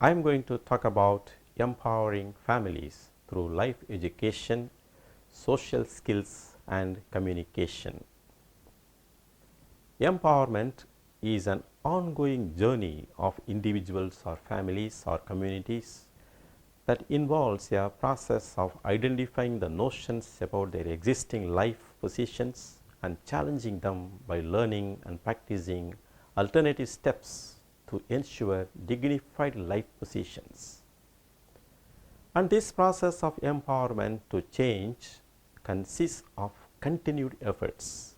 I am going to talk about empowering families through life education, social skills and communication. Empowerment is an ongoing journey of individuals or families or communities that involves a process of identifying the notions about their existing life positions and challenging them by learning and practicing alternative steps to ensure dignified life positions. And this process of empowerment to change consists of continued efforts.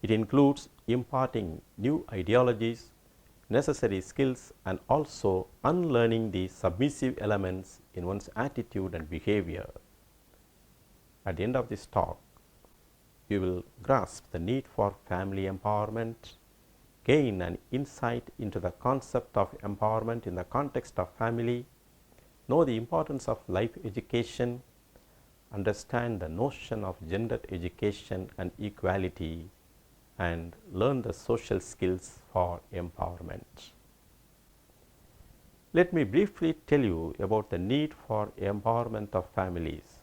It includes imparting new ideologies, necessary skills and also unlearning the submissive elements in one's attitude and behavior. At the end of this talk, you will grasp the need for family empowerment, gain an insight into the concept of empowerment in the context of family, know the importance of life education, understand the notion of gender education and equality, and learn the social skills for empowerment. Let me briefly tell you about the need for empowerment of families.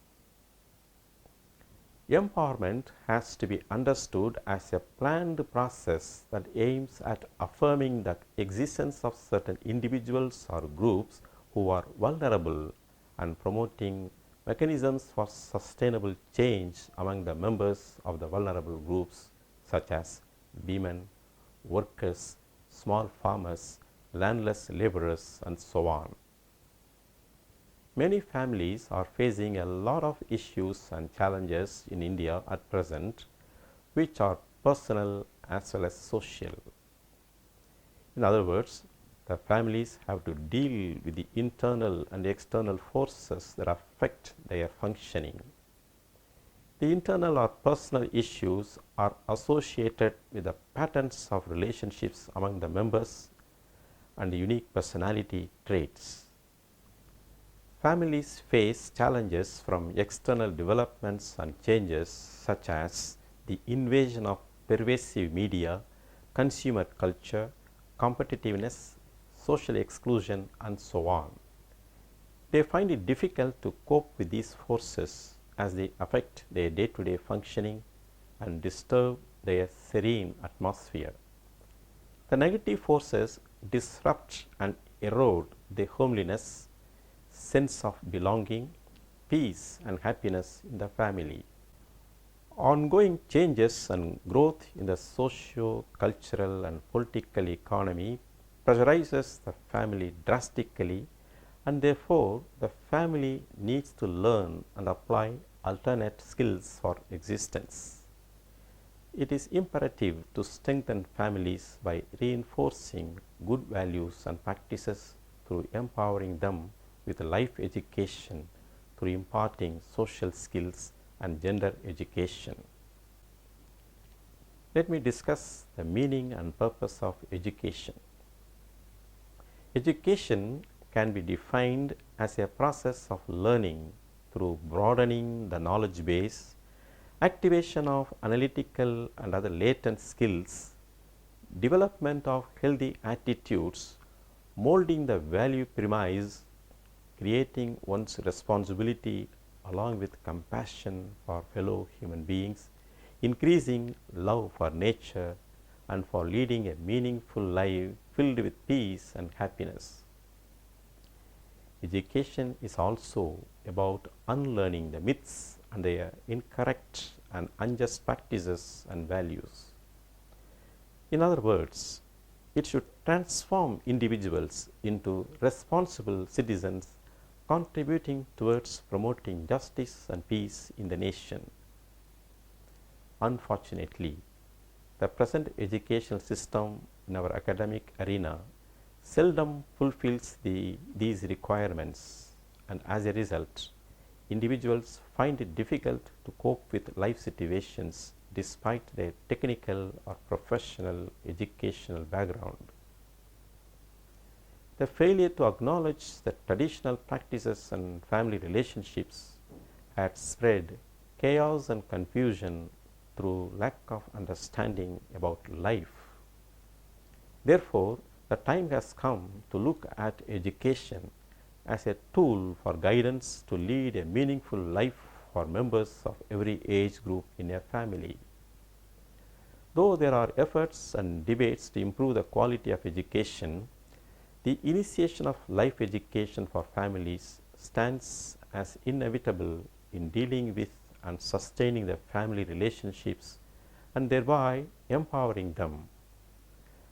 Empowerment has to be understood as a planned process that aims at affirming the existence of certain individuals or groups who are vulnerable and promoting mechanisms for sustainable change among the members of the vulnerable groups such as women, workers, small farmers, landless laborers and so on. Many families are facing a lot of issues and challenges in India at present, which are personal as well as social. In other words, the families have to deal with the internal and external forces that affect their functioning. The internal or personal issues are associated with the patterns of relationships among the members and unique personality traits. Families face challenges from external developments and changes such as the invasion of pervasive media, consumer culture, competitiveness, social exclusion and so on. They find it difficult to cope with these forces as they affect their day-to-day functioning and disturb their serene atmosphere. The negative forces disrupt and erode the homeliness, sense of belonging, peace and happiness in the family. Ongoing changes and growth in the socio-cultural and political economy pressurizes the family drastically, and therefore the family needs to learn and apply alternate skills for existence. It is imperative to strengthen families by reinforcing good values and practices through empowering them with life education, through imparting social skills and gender education. Let me discuss the meaning and purpose of education. Education can be defined as a process of learning through broadening the knowledge base, activation of analytical and other latent skills, development of healthy attitudes, molding the value premise, creating one's responsibility along with compassion for fellow human beings, increasing love for nature and for leading a meaningful life filled with peace and happiness. Education is also about unlearning the myths and their incorrect and unjust practices and values. In other words, it should transform individuals into responsible citizens contributing towards promoting justice and peace in the nation. Unfortunately, the present educational system in our academic arena seldom fulfills these requirements, and as a result, individuals find it difficult to cope with life situations despite their technical or professional educational background. The failure to acknowledge that traditional practices and family relationships had spread chaos and confusion through lack of understanding about life. Therefore, the time has come to look at education as a tool for guidance to lead a meaningful life for members of every age group in a family. Though there are efforts and debates to improve the quality of education, the initiation of life education for families stands as inevitable in dealing with and sustaining the family relationships and thereby empowering them.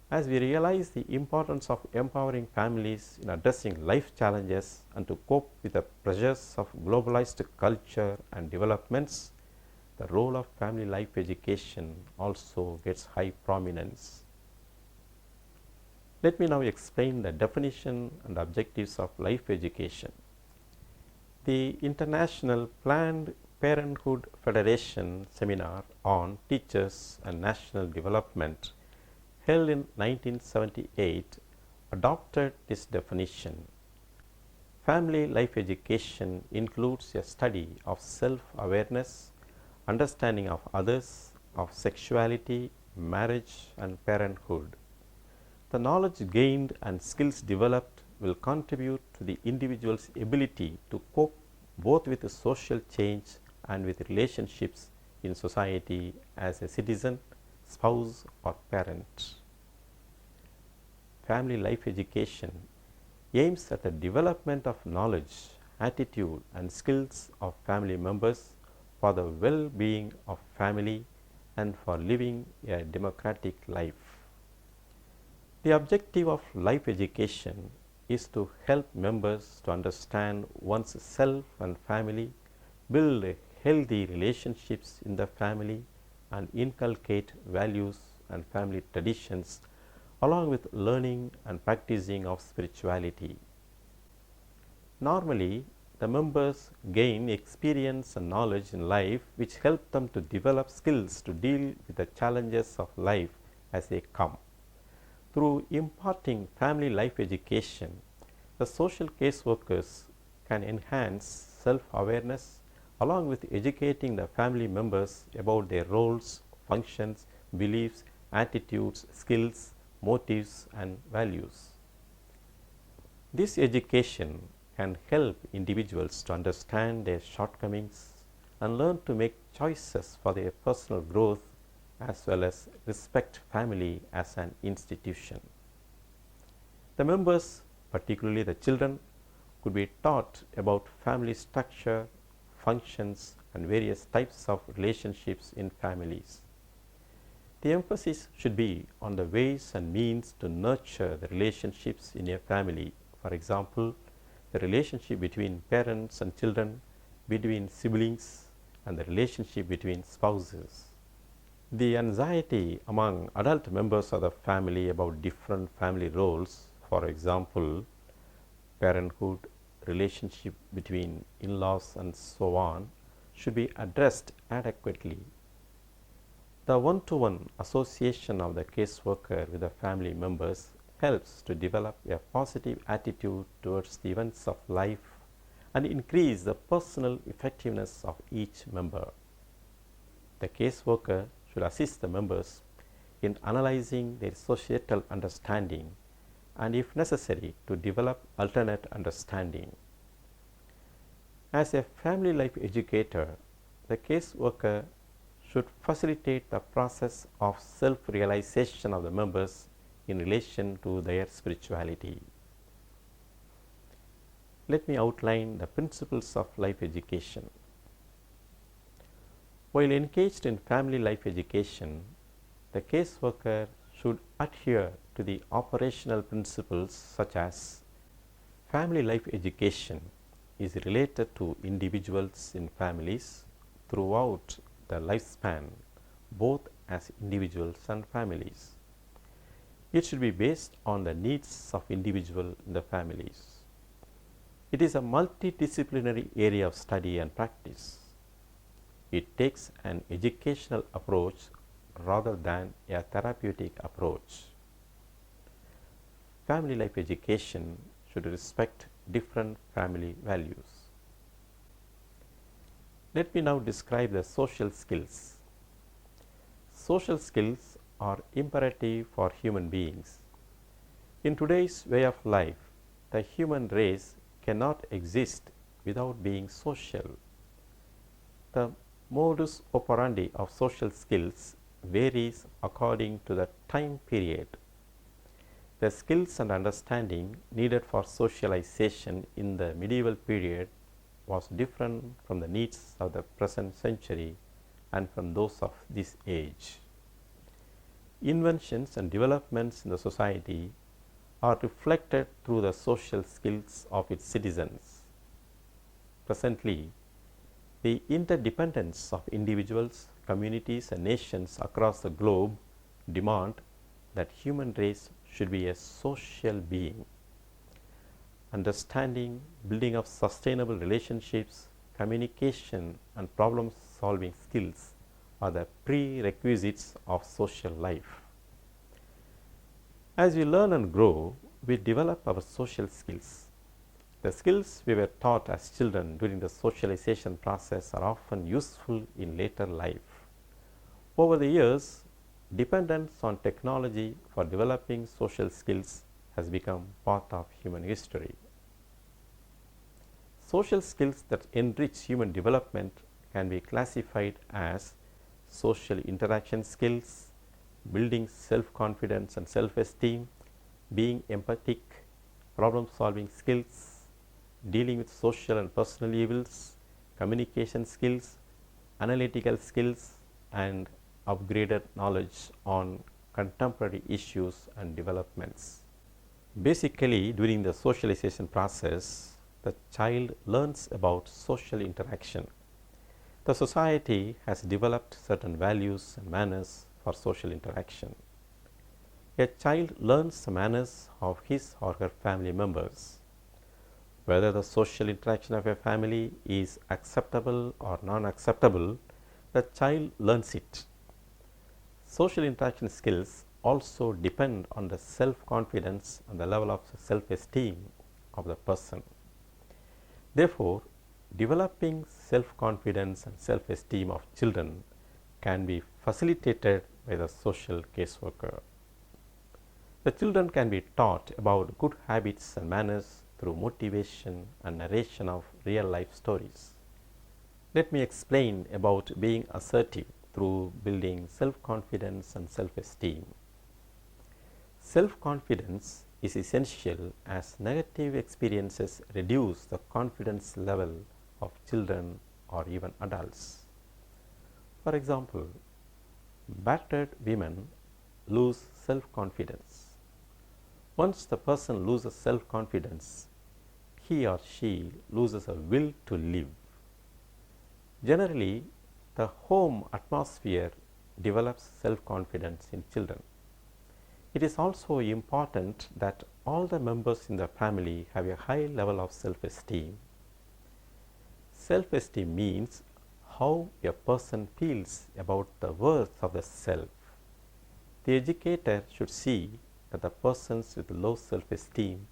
As we realize the importance of empowering families in addressing life challenges and to cope with the pressures of globalized culture and developments, the role of family life education also gets high prominence. Let me now explain the definition and objectives of life education. The International Planned Parenthood Federation seminar on teachers and national development, held in 1978, adopted this definition. Family life education includes a study of self-awareness, understanding of others, of sexuality, marriage, and parenthood. The knowledge gained and skills developed will contribute to the individual's ability to cope both with the social change and with relationships in society as a citizen, spouse, or parent. Family life education aims at the development of knowledge, attitude, and skills of family members for the well-being of family and for living a democratic life. The objective of life education is to help members to understand one's self and family, build healthy relationships in the family, and inculcate values and family traditions along with learning and practicing of spirituality. Normally, the members gain experience and knowledge in life which help them to develop skills to deal with the challenges of life as they come. Through imparting family life education, the social caseworkers can enhance self-awareness along with educating the family members about their roles, functions, beliefs, attitudes, skills, motives, and values. This education can help individuals to understand their shortcomings and learn to make choices for their personal growth as well as respect family as an institution. The members, particularly the children, could be taught about family structure, functions, and various types of relationships in families. The emphasis should be on the ways and means to nurture the relationships in a family. For example, the relationship between parents and children, between siblings, and the relationship between spouses. The anxiety among adult members of the family about different family roles, for example, parenthood, relationship between in-laws, and so on, should be addressed adequately. The one-to-one association of the caseworker with the family members helps to develop a positive attitude towards the events of life and increase the personal effectiveness of each member. The caseworker should assist the members in analyzing their societal understanding and, if necessary, to develop alternate understanding. As a family life educator, the caseworker should facilitate the process of self-realization of the members in relation to their spirituality. Let me outline the principles of life education. While engaged in family life education, the caseworker should adhere to the operational principles such as family life education is related to individuals in families throughout the lifespan, both as individuals and families. It should be based on the needs of individuals in the families. It is a multidisciplinary area of study and practice. It takes an educational approach rather than a therapeutic approach. Family life education should respect different family values. Let me now describe the social skills. Social skills are imperative for human beings. In today's way of life, the human race cannot exist without being social. The modus operandi of social skills varies according to the time period. The skills and understanding needed for socialization in the medieval period was different from the needs of the present century and from those of this age. Inventions and developments in the society are reflected through the social skills of its citizens. Presently, the interdependence of individuals, communities, and nations across the globe demand that human race should be a social being. Understanding, building of sustainable relationships, communication, and problem-solving skills are the prerequisites of social life. As we learn and grow, we develop our social skills. The skills we were taught as children during the socialization process are often useful in later life. Over the years, dependence on technology for developing social skills has become part of human history. Social skills that enrich human development can be classified as social interaction skills, building self-confidence and self-esteem, being empathic, problem-solving skills, dealing with social and personal evils, communication skills, analytical skills, and upgraded knowledge on contemporary issues and developments. Basically, during the socialization process, the child learns about social interaction. The society has developed certain values and manners for social interaction. A child learns the manners of his or her family members. Whether the social interaction of a family is acceptable or non-acceptable, the child learns it. Social interaction skills also depend on the self-confidence and the level of self-esteem of the person. Therefore, developing self-confidence and self-esteem of children can be facilitated by the social caseworker. The children can be taught about good habits and manners through motivation and narration of real-life stories. Let me explain about being assertive through building self-confidence and self-esteem. Self-confidence is essential as negative experiences reduce the confidence level of children or even adults. For example, battered women lose self-confidence. Once the person loses self-confidence, he or she loses a will to live. Generally, the home atmosphere develops self-confidence in children. It is also important that all the members in the family have a high level of self-esteem. Self-esteem means how a person feels about the worth of the self. The educator should see that the persons with low self-esteem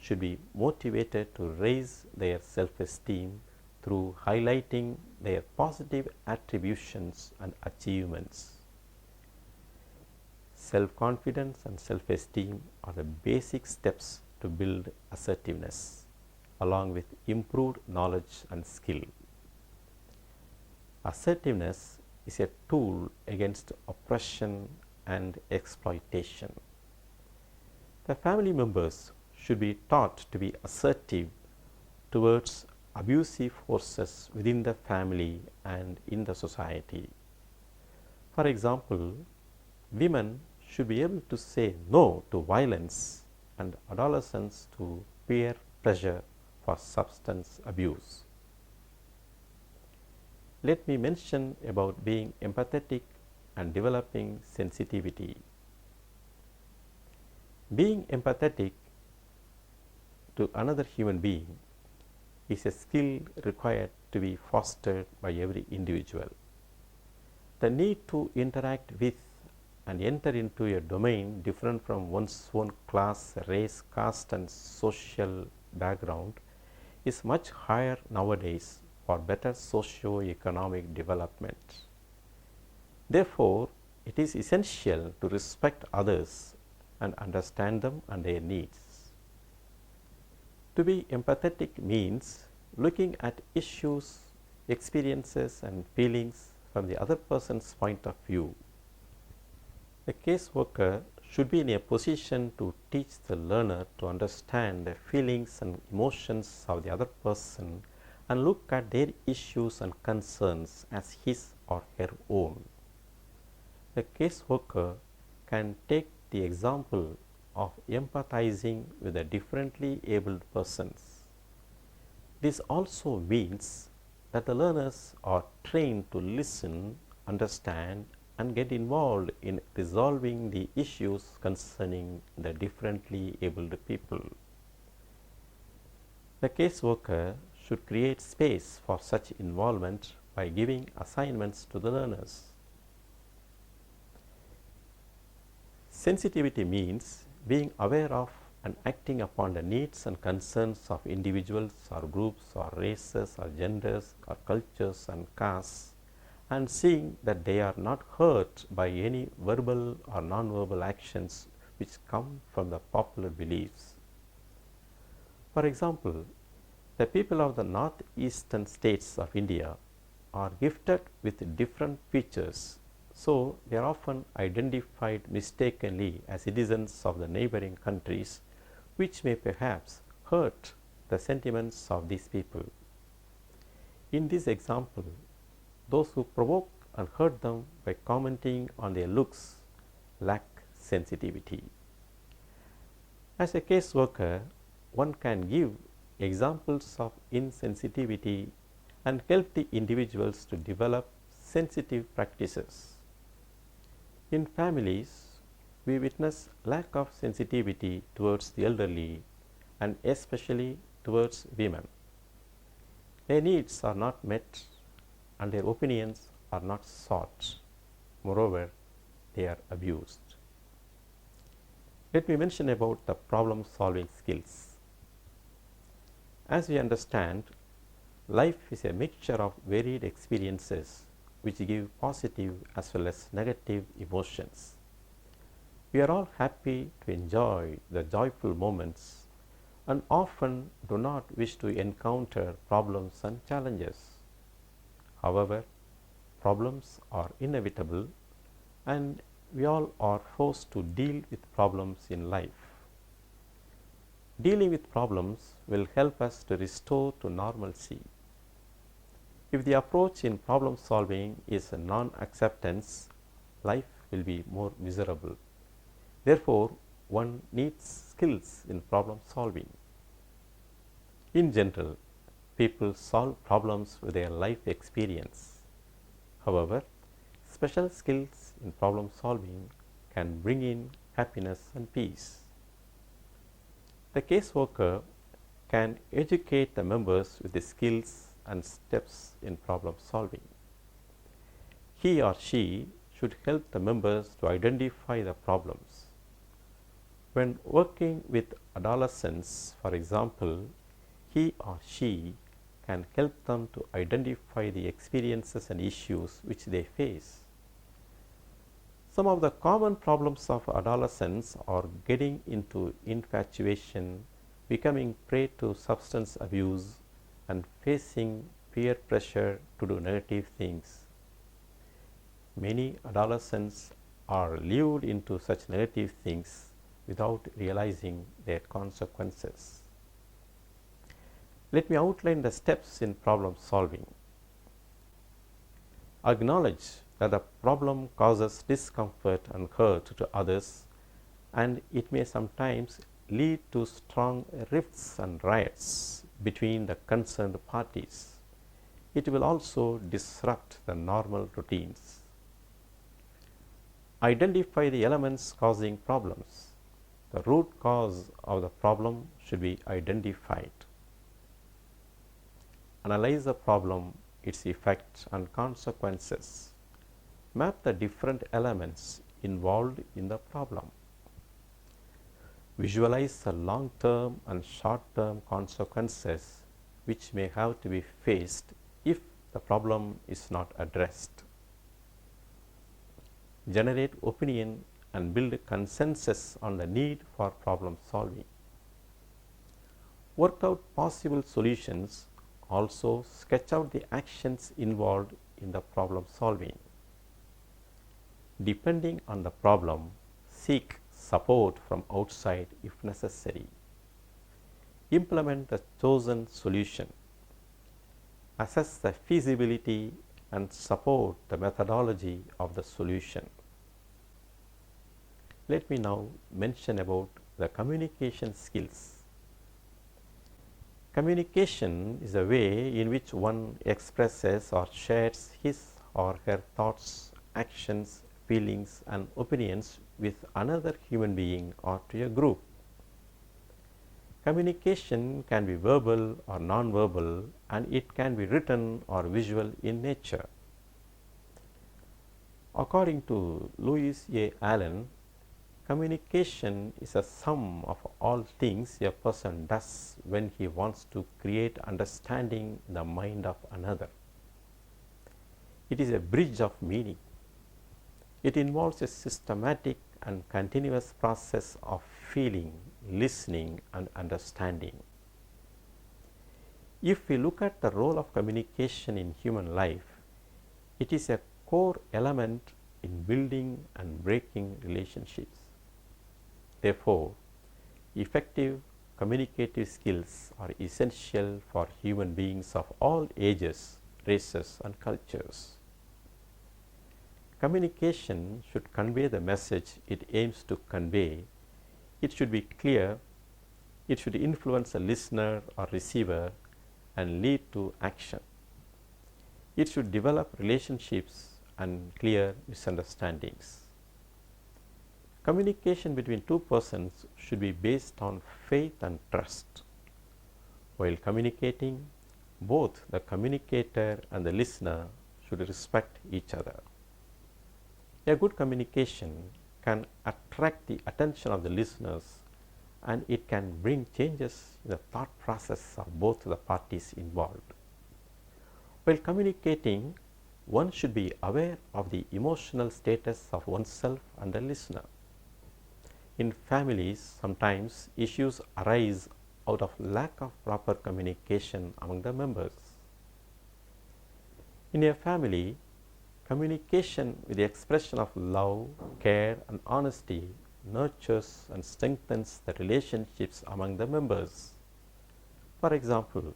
should be motivated to raise their self-esteem through highlighting their positive attributions and achievements. Self-confidence and self-esteem are the basic steps to build assertiveness, along with improved knowledge and skill. Assertiveness is a tool against oppression and exploitation. The family members should be taught to be assertive towards abusive forces within the family and in the society. For example, women should be able to say no to violence and adolescents to peer pressure for substance abuse. Let me mention about being empathetic and developing sensitivity. Being empathetic to another human being is a skill required to be fostered by every individual. The need to interact with and enter into a domain different from one's own class, race, caste, and social background is much higher nowadays for better socio-economic development. Therefore, it is essential to respect others and understand them and their needs. To be empathetic means looking at issues, experiences, and feelings from the other person's point of view. The caseworker should be in a position to teach the learner to understand the feelings and emotions of the other person and look at their issues and concerns as his or her own. The caseworker can take the example of empathizing with the differently abled persons. This also means that the learners are trained to listen, understand, and get involved in resolving the issues concerning the differently abled people. The caseworker should create space for such involvement by giving assignments to the learners. Sensitivity means being aware of and acting upon the needs and concerns of individuals or groups or races or genders or cultures and castes, and seeing that they are not hurt by any verbal or non-verbal actions which come from the popular beliefs. For example, the people of the northeastern states of India are gifted with different features, so they are often identified mistakenly as citizens of the neighboring countries, which may perhaps hurt the sentiments of these people. In this example, those who provoke and hurt them by commenting on their looks lack sensitivity. As a caseworker, one can give examples of insensitivity and help the individuals to develop sensitive practices. In families, we witness lack of sensitivity towards the elderly and especially towards women. Their needs are not met and their opinions are not sought. Moreover, they are abused. Let me mention about the problem-solving skills. As we understand, life is a mixture of varied experiences which give positive as well as negative emotions. We are all happy to enjoy the joyful moments and often do not wish to encounter problems and challenges. However, problems are inevitable and we all are forced to deal with problems in life. Dealing with problems will help us to restore to normalcy. If the approach in problem solving is a non-acceptance, life will be more miserable. Therefore, one needs skills in problem solving. In general, people solve problems with their life experience. However, special skills in problem solving can bring in happiness and peace. The caseworker can educate the members with the skills and steps in problem solving. He or she should help the members to identify the problems. When working with adolescents, for example, he or she can help them to identify the experiences and issues which they face. Some of the common problems of adolescents are getting into infatuation, becoming prey to substance abuse, and facing peer pressure to do negative things. Many adolescents are lured into such negative things without realizing their consequences. Let me outline the steps in problem solving. Acknowledge that the problem causes discomfort and hurt to others, and it may sometimes lead to strong rifts and riots between the concerned parties. It will also disrupt the normal routines. Identify the elements causing problems. The root cause of the problem should be identified. Analyze the problem, its effects and consequences. Map the different elements involved in the problem. Visualize the long-term and short-term consequences which may have to be faced if the problem is not addressed. Generate opinion and build consensus on the need for problem solving. Work out possible solutions, also sketch out the actions involved in the problem solving. Depending on the problem, seek support from outside if necessary. Implement the chosen solution. Assess the feasibility and support the methodology of the solution. Let me now mention about the communication skills. Communication is a way in which one expresses or shares his or her thoughts, actions, feelings and opinions with another human being or to a group. Communication can be verbal or non-verbal, and it can be written or visual in nature. According to Louis A. Allen, communication is a sum of all things a person does when he wants to create understanding in the mind of another. It is a bridge of meaning. It involves a systematic and continuous process of feeling, listening and understanding. If we look at the role of communication in human life, it is a core element in building and breaking relationships. Therefore, effective communicative skills are essential for human beings of all ages, races and cultures. Communication should convey the message it aims to convey. It should be clear, it should influence a listener or receiver and lead to action. It should develop relationships and clear misunderstandings. Communication between two persons should be based on faith and trust. While communicating, both the communicator and the listener should respect each other. A good communication can attract the attention of the listeners, and it can bring changes in the thought process of both the parties involved. While communicating, one should be aware of the emotional status of oneself and the listener. In families, sometimes issues arise out of lack of proper communication among the members. In a family, communication with the expression of love, care and honesty nurtures and strengthens the relationships among the members. For example,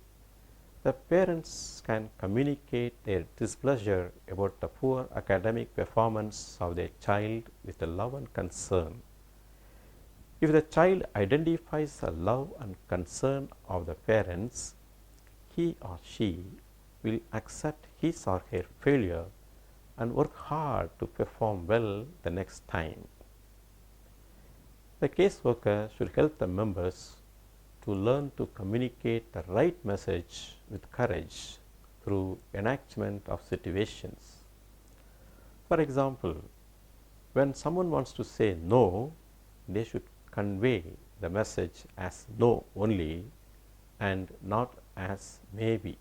the parents can communicate their displeasure about the poor academic performance of their child with the love and concern. If the child identifies the love and concern of the parents, he or she will accept his or her failure and work hard to perform well the next time. The caseworker should help the members to learn to communicate the right message with courage through enactment of situations. For example, when someone wants to say no, they should convey the message as no only and not as maybe.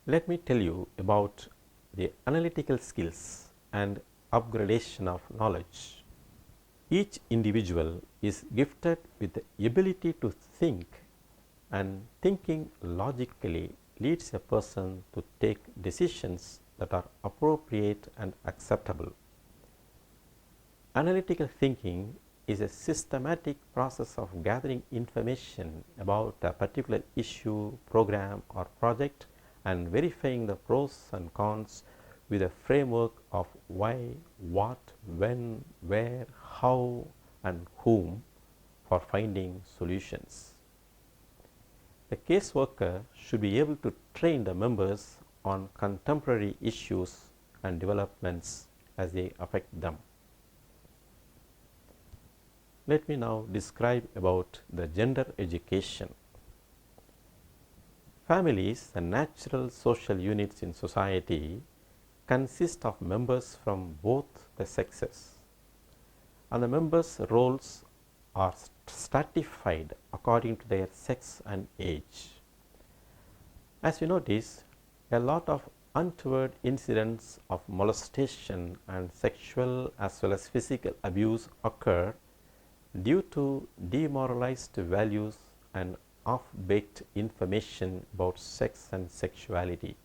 Let me tell you about the analytical skills and upgradation of knowledge. Each individual is gifted with the ability to think, and thinking logically leads a person to take decisions that are appropriate and acceptable. Analytical thinking is a systematic process of gathering information about a particular issue, program or project and verifying the pros and cons with a framework of why, what, when, where, how and whom for finding solutions. The caseworker should be able to train the members on contemporary issues and developments as they affect them. Let me now describe about the gender education. Families, the natural social units in society, consist of members from both the sexes, and the members' roles are stratified according to their sex and age. As you notice, a lot of untoward incidents of molestation and sexual as well as physical abuse occur due to demoralized values and half-baked information about sex and sexuality.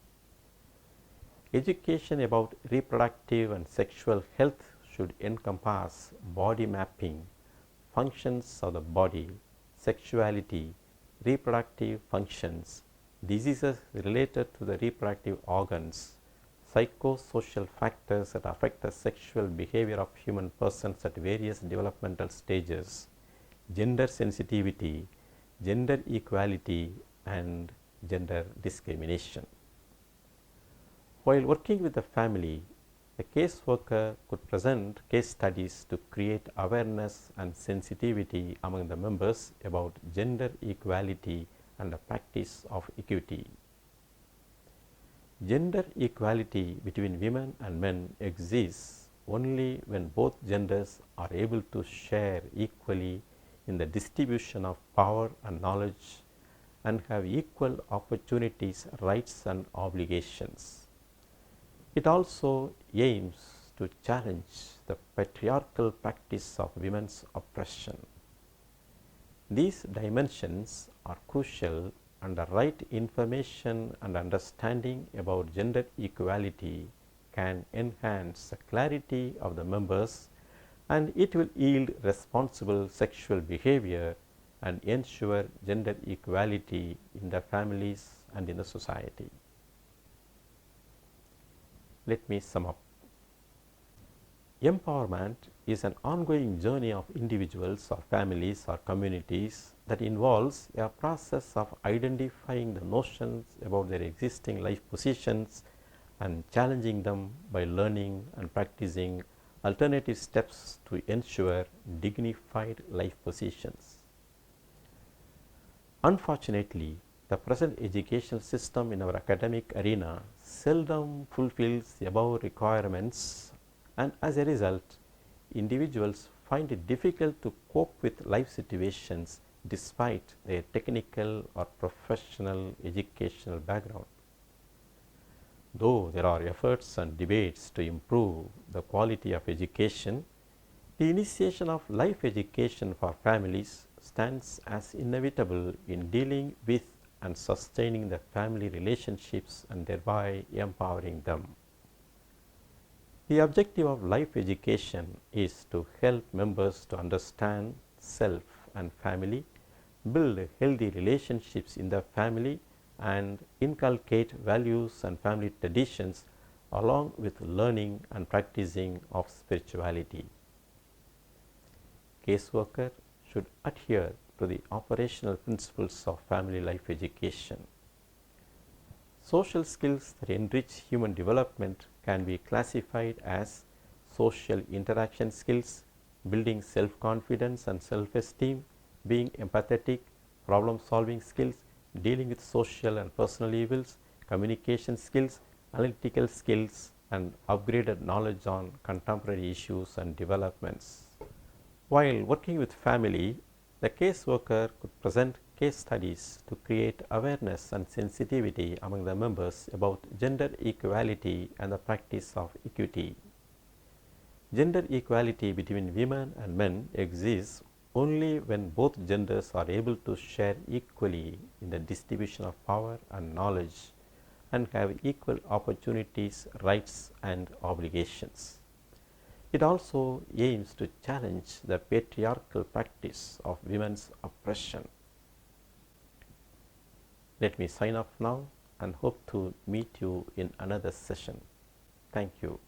Education about reproductive and sexual health should encompass body mapping, functions of the body, sexuality, reproductive functions, diseases related to the reproductive organs, psychosocial factors that affect the sexual behavior of human persons at various developmental stages, gender sensitivity, gender equality, and gender discrimination. While working with the family, the caseworker could present case studies to create awareness and sensitivity among the members about gender equality and the practice of equity. Gender equality between women and men exists only when both genders are able to share equally in the distribution of power and knowledge and have equal opportunities, rights, and obligations. It also aims to challenge the patriarchal practice of women's oppression. These dimensions are crucial, and the right information and understanding about gender equality can enhance the clarity of the members, and it will yield responsible sexual behavior and ensure gender equality in the families and in the society. Let me sum up. Empowerment is an ongoing journey of individuals or families or communities that involves a process of identifying the notions about their existing life positions and challenging them by learning and practicing alternative steps to ensure dignified life positions. Unfortunately, the present educational system in our academic arena seldom fulfills the above requirements, and as a result, individuals find it difficult to cope with life situations despite their technical or professional educational background. Though there are efforts and debates to improve the quality of education, the initiation of life education for families stands as inevitable in dealing with and sustaining the family relationships and thereby empowering them. The objective of life education is to help members to understand self and family, build healthy relationships in the family, and inculcate values and family traditions along with learning and practicing of spirituality. Caseworker should adhere to the operational principles of family life education. Social skills that enrich human development can be classified as social interaction skills, building self-confidence and self-esteem, being empathetic, problem-solving skills, dealing with social and personal evils, communication skills, analytical skills, and upgraded knowledge on contemporary issues and developments. While working with family, the caseworker could present case studies to create awareness and sensitivity among the members about gender equality and the practice of equity. Gender equality between women and men exists only when both genders are able to share equally in the distribution of power and knowledge and have equal opportunities, rights, and obligations. It also aims to challenge the patriarchal practice of women's oppression. Let me sign off now and hope to meet you in another session. Thank you.